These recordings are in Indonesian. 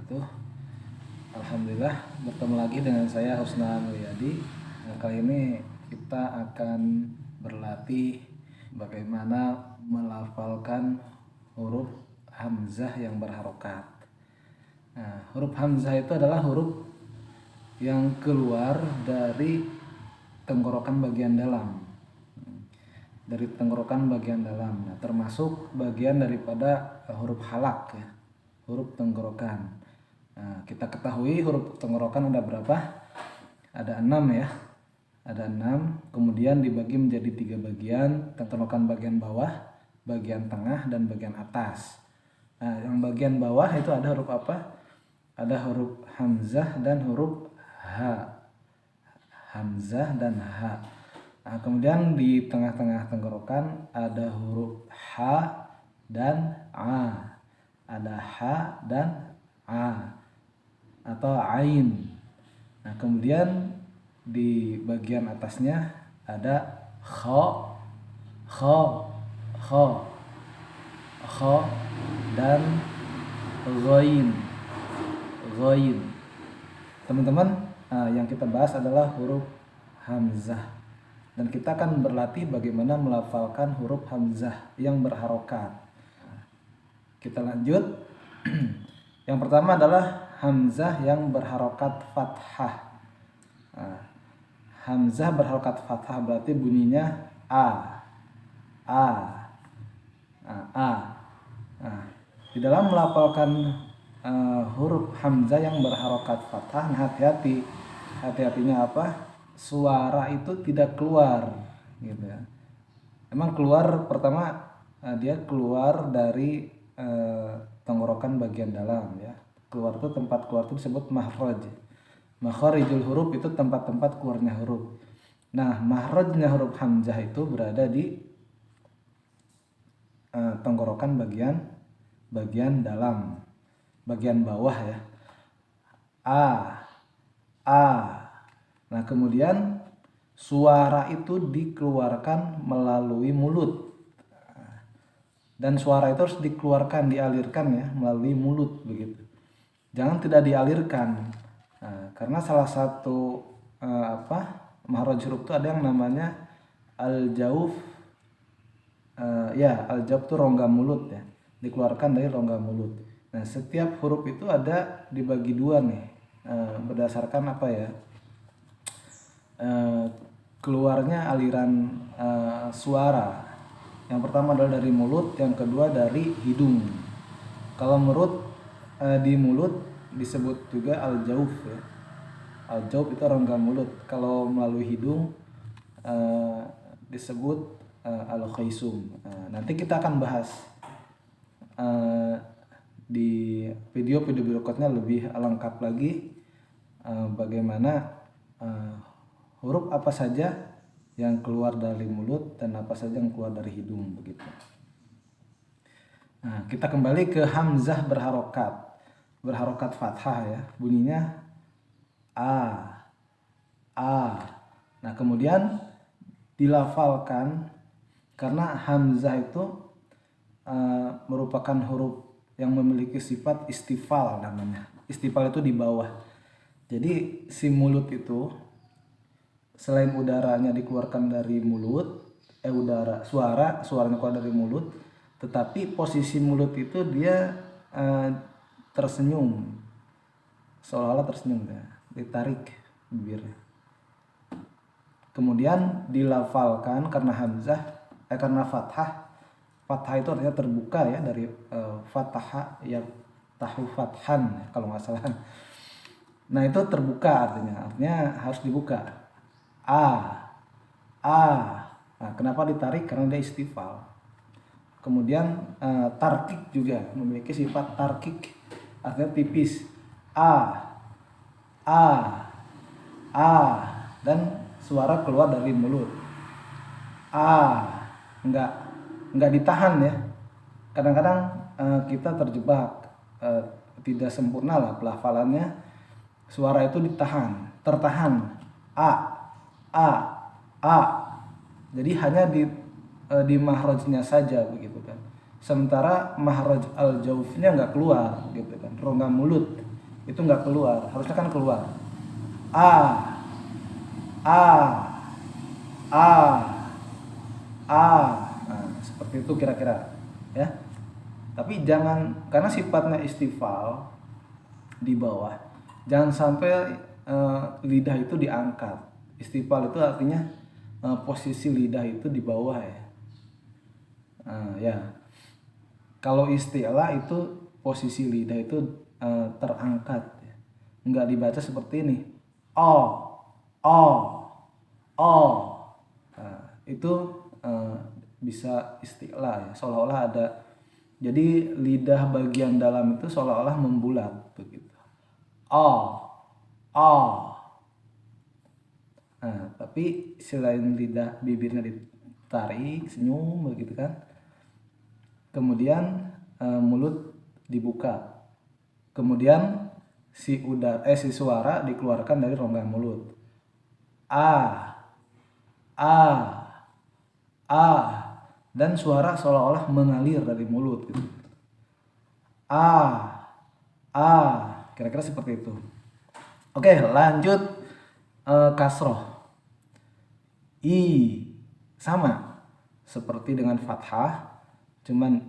wabarakatuh. Alhamdulillah bertemu lagi dengan saya Husna Mulyadi. Kali ini kita akan berlatih bagaimana melafalkan huruf hamzah yang berharokat. Huruf hamzah itu adalah huruf yang keluar dari tenggorokan bagian dalam. Dari tenggorokan bagian dalam, termasuk bagian daripada huruf halak ya, huruf tenggorokan. Kita ketahui huruf tenggorokan ada berapa? Ada 6 ya, ada 6. Kemudian dibagi menjadi 3 bagian: tenggorokan bagian bawah, bagian tengah, dan bagian atas. Yang bagian bawah itu ada huruf apa? Ada huruf hamzah dan huruf ha. Hamzah dan ha. Kemudian di tengah-tengah tenggorokan ada huruf ha dan a. Ada ha dan a atau ain. Kemudian di bagian atasnya ada kha, dan ghain. Teman-teman, yang kita bahas adalah huruf hamzah. Dan kita akan berlatih bagaimana melafalkan huruf hamzah yang berharokat. Kita lanjut. Yang pertama adalah hamzah yang berharokat fathah. Hamzah berharokat fathah berarti bunyinya a. Di dalam melafalkan huruf hamzah yang berharokat fathah, hati-hatinya apa? Suara itu tidak keluar gitu ya. Emang keluar pertama dia keluar dari tenggorokan bagian dalam ya. Tempat keluar itu disebut makhraj. Makharijul huruf itu tempat-tempat keluarnya huruf. Nah, makhrajnya huruf hamzah itu berada di tenggorokan bagian dalam, bagian bawah ya. A. Nah, kemudian suara itu dikeluarkan melalui mulut. Dan suara itu harus dikeluarkan, dialirkan ya, melalui mulut begitu. Jangan tidak dialirkan. Karena salah satu makhraj huruf itu ada yang namanya al-jauf. Al-jauf itu rongga mulut ya. Dikeluarkan dari rongga mulut. Nah, setiap huruf itu ada dibagi dua nih. Berdasarkan apa ya? Keluarnya aliran suara. Yang pertama adalah dari mulut, yang kedua dari hidung. Kalau di mulut disebut juga al-jauf ya. Al-jauf itu rongga mulut. Kalau melalui hidung disebut al-khaisum. Nanti kita akan bahas di video berikutnya lebih lengkap lagi bagaimana huruf apa saja yang keluar dari mulut dan apa saja yang keluar dari hidung begitu. Nah, kita kembali ke hamzah berharokat fathah ya. Bunyinya a. Nah, kemudian dilafalkan karena hamzah itu merupakan huruf yang memiliki sifat istifal namanya. Istifal itu di bawah. Jadi si mulut itu selain udaranya dikeluarkan dari mulut, suaranya keluar dari mulut, tetapi posisi mulut itu dia tersenyum, seolah-olah tersenyum ya, ditarik bibirnya. Kemudian dilafalkan karena karena fathah itu artinya terbuka ya, dari fathah ya, tahu fathan kalau nggak salah. Nah, itu terbuka artinya harus dibuka. Nah, kenapa ditarik? Karena dia istifal. Kemudian tarkik juga memiliki sifat tarkik, artinya tipis. Dan suara keluar dari mulut. Enggak ditahan ya. Kadang-kadang kita terjebak, tidak sempurna lah pelafalannya. Suara itu tertahan. Jadi hanya di mahrajnya saja begitu kan. Sementara mahraj al-jaufnya enggak keluar gitu kan, rongga mulut. itu nggak keluar, harusnya kan keluar. A, A, A, A. Nah, seperti itu kira-kira ya. Tapi jangan, karena sifatnya istifal di bawah, jangan sampai lidah itu diangkat. Istifal itu artinya posisi lidah itu di bawah ya. Ya. Kalau istilah itu posisi lidah itu terangkat ya. Enggak dibaca seperti ini. O, O, O. Nah, itu bisa istilah ya, seolah-olah ada. Jadi lidah bagian dalam itu seolah-olah membulat begitu. O, O. Nah, tapi selain lidah bibirnya ditarik, senyum begitu kan. Kemudian mulut dibuka. Kemudian si suara dikeluarkan dari rongga mulut. A, A, A, dan suara seolah-olah mengalir dari mulut gitu. A, A, kira-kira seperti itu. Oke, lanjut kasroh. I, sama seperti dengan fathah, cuman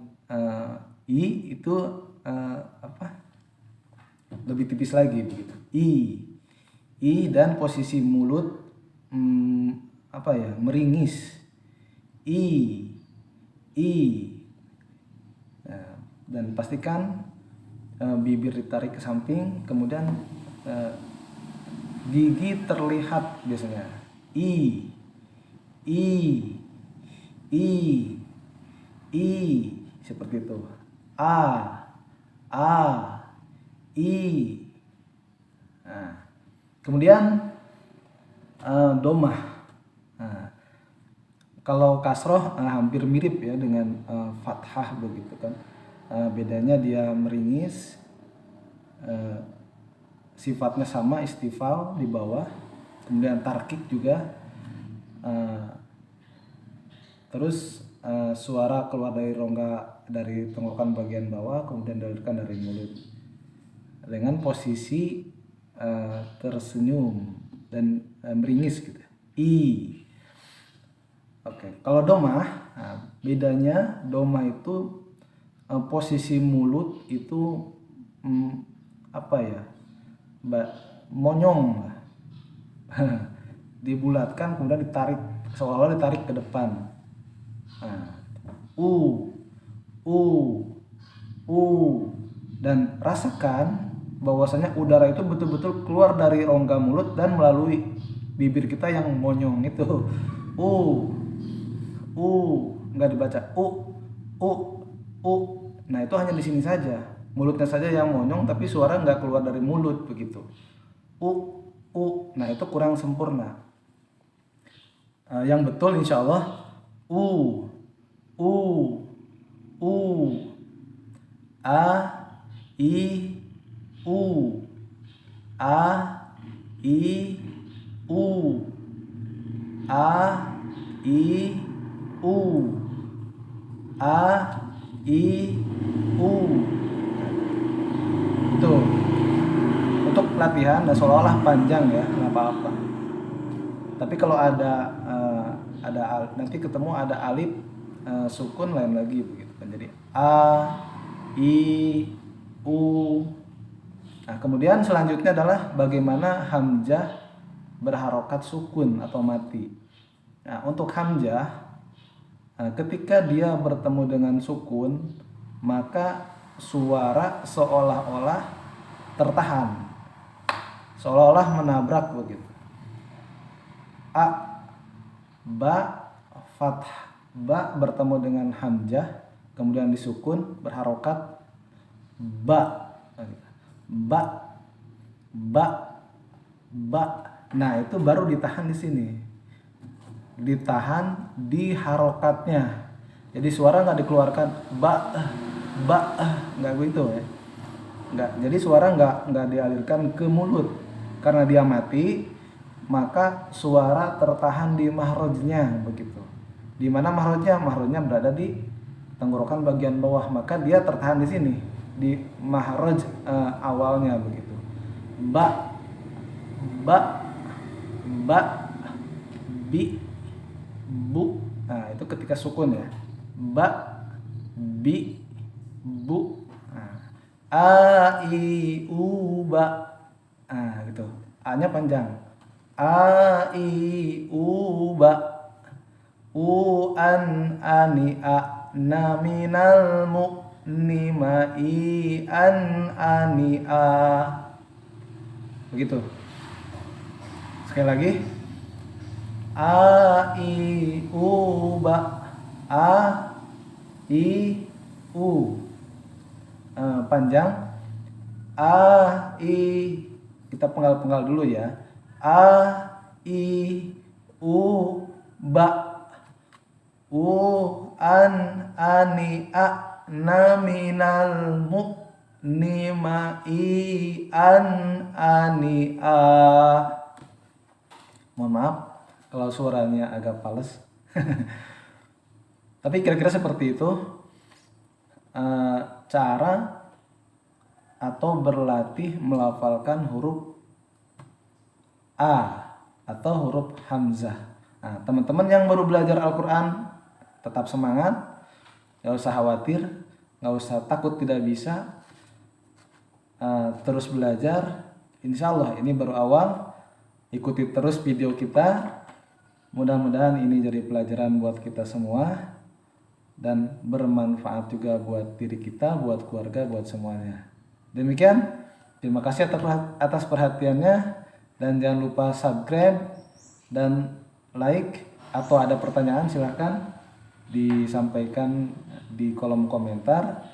I itu lebih tipis lagi begitu. I dan posisi mulut meringis. I. Nah, dan pastikan bibir ditarik ke samping, kemudian gigi terlihat biasanya. I, seperti itu. A, I. Nah, kemudian domah. Nah, kalau kasroh hampir mirip ya dengan fathah begitu kan. Bedanya dia meringis, sifatnya sama, istifal di bawah, kemudian tarkik juga, terus suara keluar dari rongga, dari tenggorokan bagian bawah, kemudian dilarikan dari mulut dengan posisi tersenyum dan meringis gitu. I. Oke, kalau domah, bedanya domah itu posisi mulut itu monyong, dibulatkan kemudian ditarik, seolah-olah ditarik ke depan. Dan rasakan bahwasanya udara itu betul-betul keluar dari rongga mulut dan melalui bibir kita yang monyong itu. Nggak dibaca Nah, itu hanya di sini saja, mulutnya saja yang monyong tapi suara nggak keluar dari mulut begitu. Nah, itu kurang sempurna. Yang betul insya Allah A, I, U, A, I, U, A, I, U, A, I, U. Itu untuk latihan dan seolah-olah panjang ya, nggak apa-apa. Tapi kalau ada nanti ketemu ada alif sukun lain lagi begitu kan. Jadi A, I, U. Nah, kemudian selanjutnya adalah bagaimana hamzah berharokat sukun atau mati. Nah, untuk hamzah ketika dia bertemu dengan sukun, maka suara seolah-olah tertahan, seolah-olah menabrak begitu. A, ba, fathah, ba bertemu dengan hamzah, kemudian disukun berharokat ba, ba. Nah, itu baru ditahan di sini. Ditahan di harokatnya, jadi suara nggak dikeluarkan nggak gitu ya, nggak. Jadi suara nggak dialirkan ke mulut karena dia mati, maka suara tertahan di mahrojnya begitu. Di mana mahrojnya berada di tenggorokan bagian bawah, maka dia tertahan di sini di mahroj awalnya begitu. ba, ba, ba, bi, bu. Nah, itu ketika sukun ya. Ba, bi, bu. Nah, a, i, u, ba. Nah, gitu. A-nya panjang. A, i, u, ba. U, an, ani, a. Na, minal, mu, ni, ma, i, an, ani, a. Begitu. Sekali lagi. A, i, u, ba. A, i, u. Panjang. A, i. Kita penggal-penggal dulu ya. A, i, u, ba. U, an, ani, a. Na, minal, mu, ni, ma, i, an, ani, a. Mohon maaf kalau suaranya agak fals. Tapi kira-kira seperti itu cara atau berlatih melafalkan huruf A atau huruf hamzah. Nah, teman-teman yang baru belajar Al-Quran tetap semangat, gak usah khawatir, gak usah takut tidak bisa, terus belajar. Insya Allah ini baru awal, ikuti terus video kita. Mudah-mudahan ini jadi pelajaran buat kita semua dan bermanfaat juga buat diri kita, buat keluarga, buat semuanya. Demikian, terima kasih atas perhatiannya dan jangan lupa subscribe dan like. Atau ada pertanyaan silahkan disampaikan di kolom komentar.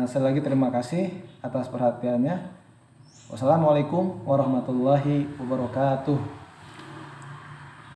Sekali lagi terima kasih atas perhatiannya. Wassalamualaikum warahmatullahi wabarakatuh.